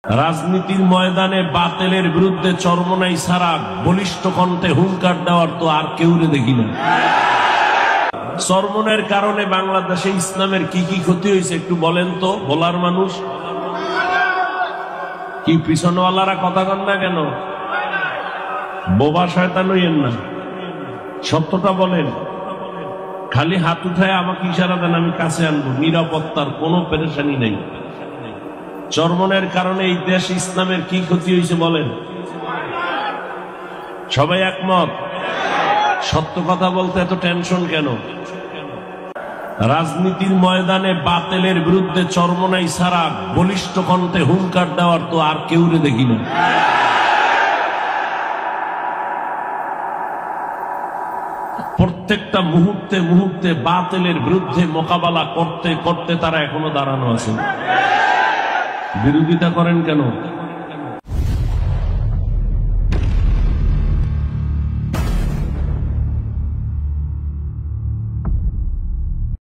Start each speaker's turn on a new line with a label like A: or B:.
A: রাজনীতির ময়দানে বাতিলের বিরুদ্ধে চরমনাই ছাড়া বলিষ্ঠ কণ্ঠে হুঙ্কার দেওয়ার তো আর কেউরে দেখি না। চরমনের কারণে বাংলাদেশে ইসলামের কি কি ক্ষতি হয়েছে একটু বলেন তো, বলার মানুষ কি? পিছনওয়ালারা কথা কন না কেন? বোবা শয়তান হইয়েন না, সত্যটা বলেন। খালি হাত উঠায় আমাকে ইশারা দেন, আমি কাছে আনবো। নিরাপত্তার কোনো পেরেশানি নেই। চরমনের কারণে এই দেশ ইসলামের কি ক্ষতি হয়েছে বলেন? সবাই একমত? সত্য কথা বলতে এত টেনশন কেন? রাজনীতির ময়দানে বাতিলের বিরুদ্ধে চরমনাই ছাড়া বলিষ্ঠ কণ্ঠে হুঙ্কার দেওয়ার তো আর কেউরে দেখি না। প্রত্যেকটা মুহূর্তে মুহূর্তে বাতিলের বিরুদ্ধে মোকাবেলা করতে করতে তারা এখনো দাঁড়ানো আছে। বিরোধিতা করেন কেন?